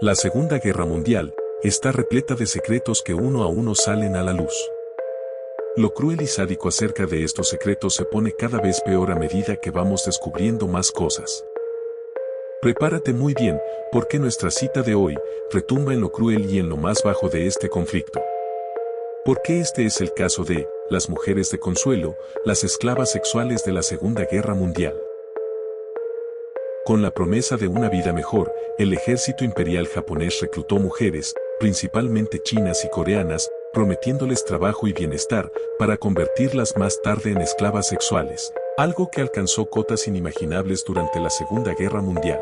La Segunda Guerra Mundial está repleta de secretos que uno a uno salen a la luz. Lo cruel y sádico acerca de estos secretos se pone cada vez peor a medida que vamos descubriendo más cosas. Prepárate muy bien, porque nuestra cita de hoy retumba en lo cruel y en lo más bajo de este conflicto. Porque este es el caso de las mujeres de Consuelo, las esclavas sexuales de la Segunda Guerra Mundial. Con la promesa de una vida mejor, el ejército imperial japonés reclutó mujeres, principalmente chinas y coreanas, prometiéndoles trabajo y bienestar para convertirlas más tarde en esclavas sexuales, algo que alcanzó cotas inimaginables durante la Segunda Guerra Mundial.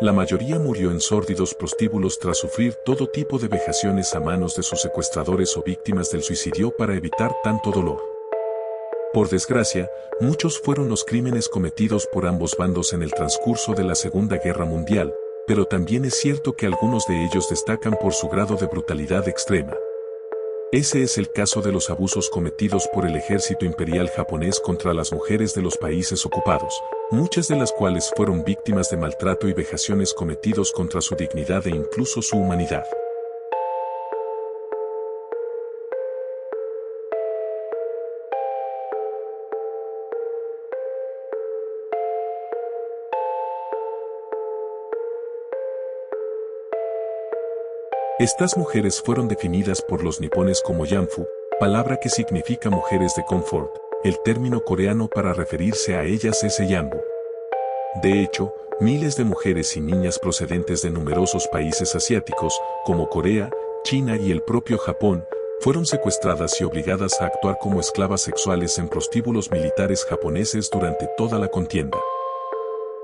La mayoría murió en sórdidos prostíbulos tras sufrir todo tipo de vejaciones a manos de sus secuestradores o víctimas del suicidio para evitar tanto dolor. Por desgracia, muchos fueron los crímenes cometidos por ambos bandos en el transcurso de la Segunda Guerra Mundial, pero también es cierto que algunos de ellos destacan por su grado de brutalidad extrema. Ese es el caso de los abusos cometidos por el ejército imperial japonés contra las mujeres de los países ocupados, muchas de las cuales fueron víctimas de maltrato y vejaciones cometidos contra su dignidad e incluso su humanidad. Estas mujeres fueron definidas por los nipones como yanfu, palabra que significa mujeres de confort. El término coreano para referirse a ellas es yanbu. De hecho, miles de mujeres y niñas procedentes de numerosos países asiáticos, como Corea, China y el propio Japón, fueron secuestradas y obligadas a actuar como esclavas sexuales en prostíbulos militares japoneses durante toda la contienda.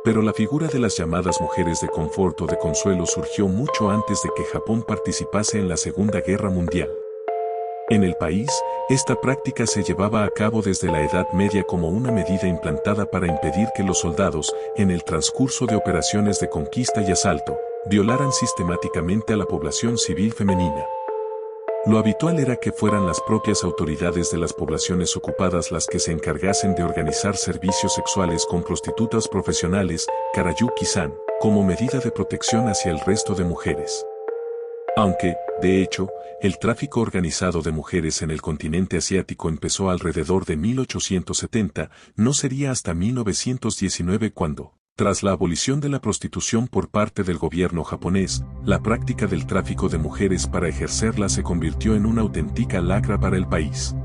Pero la figura de las llamadas mujeres de confort o de consuelo surgió mucho antes de que Japón participase en la Segunda Guerra Mundial. En el país, esta práctica se llevaba a cabo desde la Edad Media como una medida implantada para impedir que los soldados, en el transcurso de operaciones de conquista y asalto, violaran sistemáticamente a la población civil femenina. Lo habitual era que fueran las propias autoridades de las poblaciones ocupadas las que se encargasen de organizar servicios sexuales con prostitutas profesionales, Karayuki-san, como medida de protección hacia el resto de mujeres. Aunque, de hecho, el tráfico organizado de mujeres en el continente asiático empezó alrededor de 1870, no sería hasta 1919 cuando, tras la abolición de la prostitución por parte del gobierno japonés, la práctica del tráfico de mujeres para ejercerla se convirtió en una auténtica lacra para el país.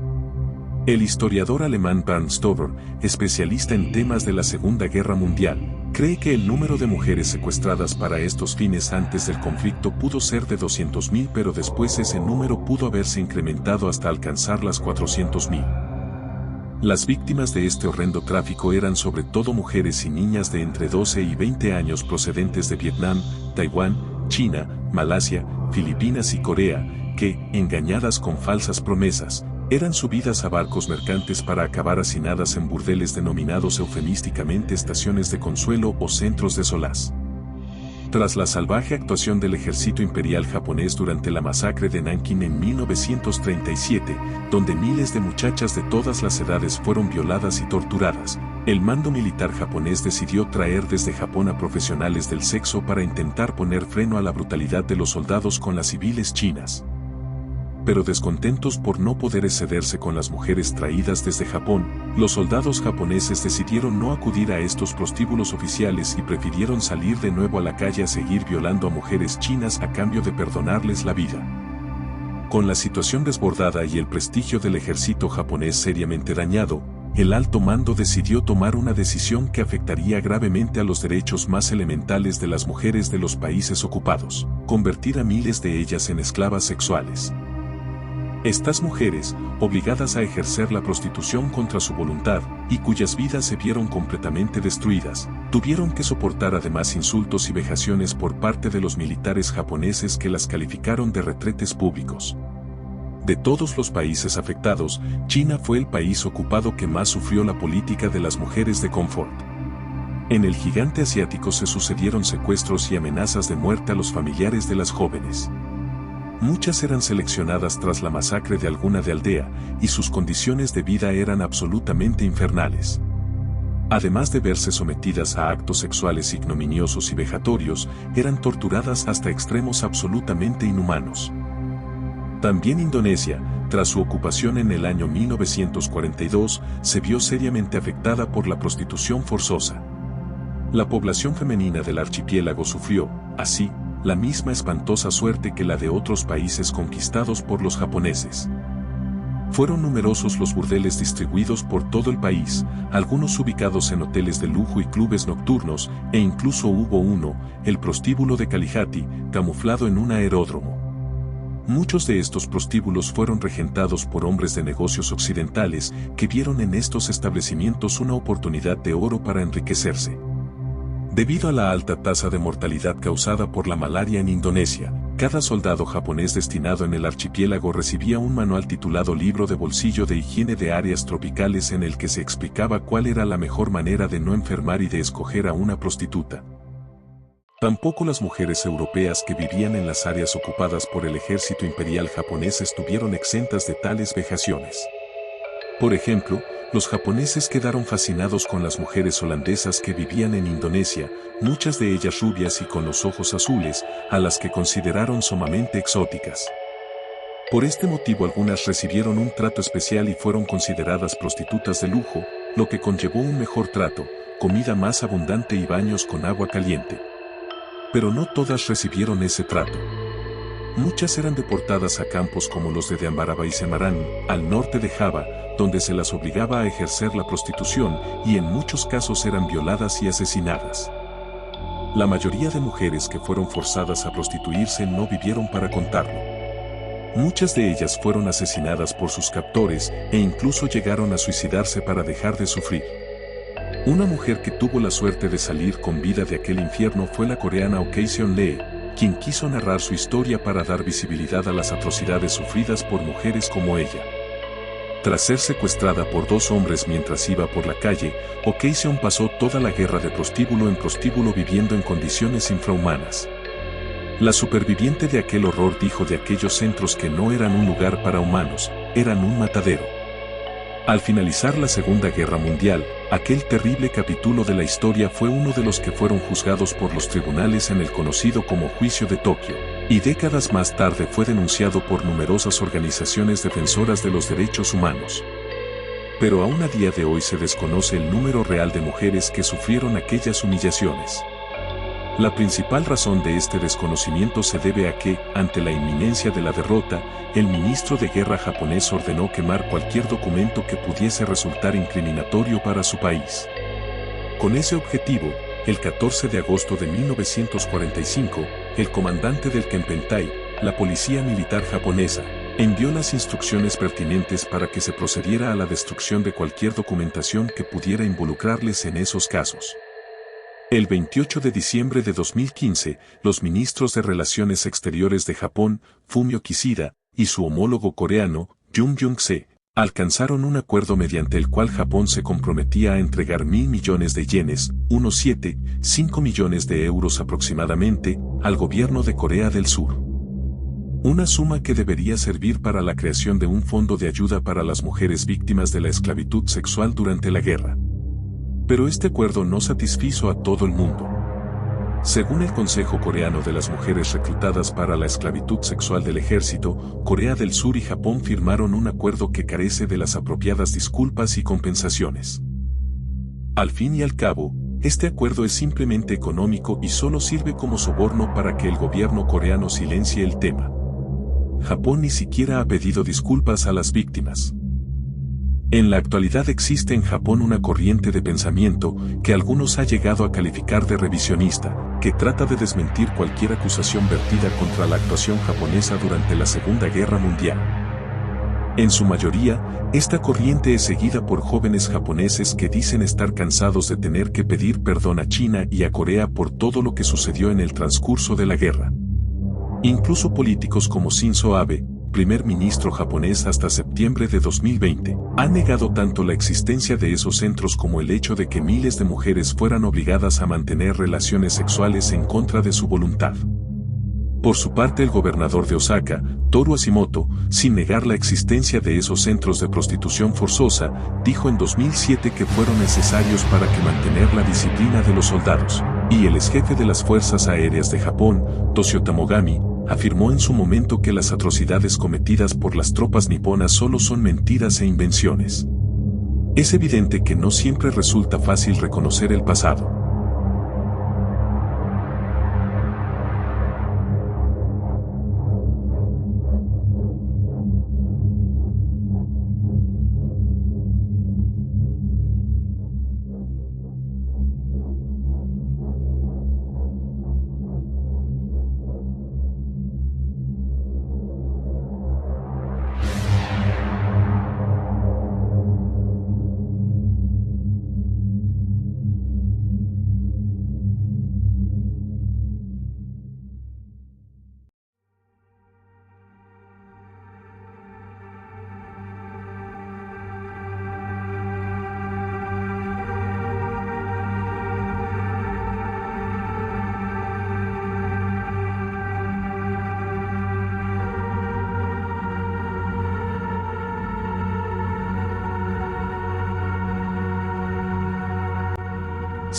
El historiador alemán Bernd Stover, especialista en temas de la Segunda Guerra Mundial, cree que el número de mujeres secuestradas para estos fines antes del conflicto pudo ser de 200.000, pero después ese número pudo haberse incrementado hasta alcanzar las 400.000. Las víctimas de este horrendo tráfico eran sobre todo mujeres y niñas de entre 12 y 20 años procedentes de Vietnam, Taiwán, China, Malasia, Filipinas y Corea, que, engañadas con falsas promesas, eran subidas a barcos mercantes para acabar hacinadas en burdeles denominados eufemísticamente estaciones de consuelo o centros de solaz. Tras la salvaje actuación del ejército imperial japonés durante la masacre de Nankín en 1937, donde miles de muchachas de todas las edades fueron violadas y torturadas, el mando militar japonés decidió traer desde Japón a profesionales del sexo para intentar poner freno a la brutalidad de los soldados con las civiles chinas. Pero descontentos por no poder excederse con las mujeres traídas desde Japón, los soldados japoneses decidieron no acudir a estos prostíbulos oficiales y prefirieron salir de nuevo a la calle a seguir violando a mujeres chinas a cambio de perdonarles la vida. Con la situación desbordada y el prestigio del ejército japonés seriamente dañado, el alto mando decidió tomar una decisión que afectaría gravemente a los derechos más elementales de las mujeres de los países ocupados: convertir a miles de ellas en esclavas sexuales. Estas mujeres, obligadas a ejercer la prostitución contra su voluntad, y cuyas vidas se vieron completamente destruidas, tuvieron que soportar además insultos y vejaciones por parte de los militares japoneses que las calificaron de retretes públicos. De todos los países afectados, China fue el país ocupado que más sufrió la política de las mujeres de confort. En el gigante asiático se sucedieron secuestros y amenazas de muerte a los familiares de las jóvenes. Muchas eran seleccionadas tras la masacre de alguna de aldea, y sus condiciones de vida eran absolutamente infernales. Además de verse sometidas a actos sexuales ignominiosos y vejatorios, eran torturadas hasta extremos absolutamente inhumanos. También Indonesia, tras su ocupación en el año 1942, se vio seriamente afectada por la prostitución forzosa. La población femenina del archipiélago sufrió, así, la misma espantosa suerte que la de otros países conquistados por los japoneses. Fueron numerosos los burdeles distribuidos por todo el país, algunos ubicados en hoteles de lujo y clubes nocturnos, e incluso hubo uno, el prostíbulo de Kalijati, camuflado en un aeródromo. Muchos de estos prostíbulos fueron regentados por hombres de negocios occidentales que vieron en estos establecimientos una oportunidad de oro para enriquecerse. Debido a la alta tasa de mortalidad causada por la malaria en Indonesia, cada soldado japonés destinado en el archipiélago recibía un manual titulado Libro de Bolsillo de Higiene de Áreas Tropicales en el que se explicaba cuál era la mejor manera de no enfermar y de escoger a una prostituta. Tampoco las mujeres europeas que vivían en las áreas ocupadas por el ejército imperial japonés estuvieron exentas de tales vejaciones. Por ejemplo, los japoneses quedaron fascinados con las mujeres holandesas que vivían en Indonesia, muchas de ellas rubias y con los ojos azules, a las que consideraron sumamente exóticas. Por este motivo algunas recibieron un trato especial y fueron consideradas prostitutas de lujo, lo que conllevó un mejor trato, comida más abundante y baños con agua caliente. Pero no todas recibieron ese trato. Muchas eran deportadas a campos como los de Ambaraba y Semarang, al norte de Java, donde se las obligaba a ejercer la prostitución y en muchos casos eran violadas y asesinadas. La mayoría de mujeres que fueron forzadas a prostituirse no vivieron para contarlo. Muchas de ellas fueron asesinadas por sus captores e incluso llegaron a suicidarse para dejar de sufrir. Una mujer que tuvo la suerte de salir con vida de aquel infierno fue la coreana Oh Kye-seon-lee, quien quiso narrar su historia para dar visibilidad a las atrocidades sufridas por mujeres como ella. Tras ser secuestrada por dos hombres mientras iba por la calle, Oh Kye-seon pasó toda la guerra de prostíbulo en prostíbulo viviendo en condiciones infrahumanas. La superviviente de aquel horror dijo de aquellos centros que no eran un lugar para humanos, eran un matadero. Al finalizar la Segunda Guerra Mundial, aquel terrible capítulo de la historia fue uno de los que fueron juzgados por los tribunales en el conocido como Juicio de Tokio, y décadas más tarde fue denunciado por numerosas organizaciones defensoras de los derechos humanos. Pero aún a día de hoy se desconoce el número real de mujeres que sufrieron aquellas humillaciones. La principal razón de este desconocimiento se debe a que, ante la inminencia de la derrota, el ministro de Guerra japonés ordenó quemar cualquier documento que pudiese resultar incriminatorio para su país. Con ese objetivo, el 14 de agosto de 1945, el comandante del Kempeitai, la policía militar japonesa, envió las instrucciones pertinentes para que se procediera a la destrucción de cualquier documentación que pudiera involucrarles en esos casos. El 28 de diciembre de 2015, los ministros de Relaciones Exteriores de Japón, Fumio Kishida, y su homólogo coreano, Jung Jung-se, alcanzaron un acuerdo mediante el cual Japón se comprometía a entregar 1.000 millones de yenes, unos 5 millones de euros aproximadamente, al gobierno de Corea del Sur. Una suma que debería servir para la creación de un fondo de ayuda para las mujeres víctimas de la esclavitud sexual durante la guerra. Pero este acuerdo no satisfizo a todo el mundo. Según el Consejo Coreano de las Mujeres Reclutadas para la Esclavitud Sexual del Ejército, Corea del Sur y Japón firmaron un acuerdo que carece de las apropiadas disculpas y compensaciones. Al fin y al cabo, este acuerdo es simplemente económico y solo sirve como soborno para que el gobierno coreano silencie el tema. Japón ni siquiera ha pedido disculpas a las víctimas. En la actualidad existe en Japón una corriente de pensamiento que algunos ha llegado a calificar de revisionista, que trata de desmentir cualquier acusación vertida contra la actuación japonesa durante la Segunda Guerra Mundial. En su mayoría, esta corriente es seguida por jóvenes japoneses que dicen estar cansados de tener que pedir perdón a China y a Corea por todo lo que sucedió en el transcurso de la guerra. Incluso políticos como Shinzo Abe, primer ministro japonés hasta septiembre de 2020, ha negado tanto la existencia de esos centros como el hecho de que miles de mujeres fueran obligadas a mantener relaciones sexuales en contra de su voluntad. Por su parte, el gobernador de Osaka, Toru Hashimoto, sin negar la existencia de esos centros de prostitución forzosa, dijo en 2007 que fueron necesarios para que mantener la disciplina de los soldados. Y el exjefe de las Fuerzas Aéreas de Japón, Toshio Tamogami, afirmó en su momento que las atrocidades cometidas por las tropas niponas solo son mentiras e invenciones. Es evidente que no siempre resulta fácil reconocer el pasado.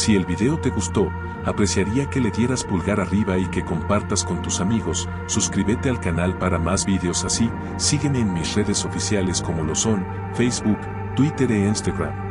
Si el video te gustó, apreciaría que le dieras pulgar arriba y que compartas con tus amigos. Suscríbete al canal para más videos así. Sígueme en mis redes oficiales como lo son Facebook, Twitter e Instagram.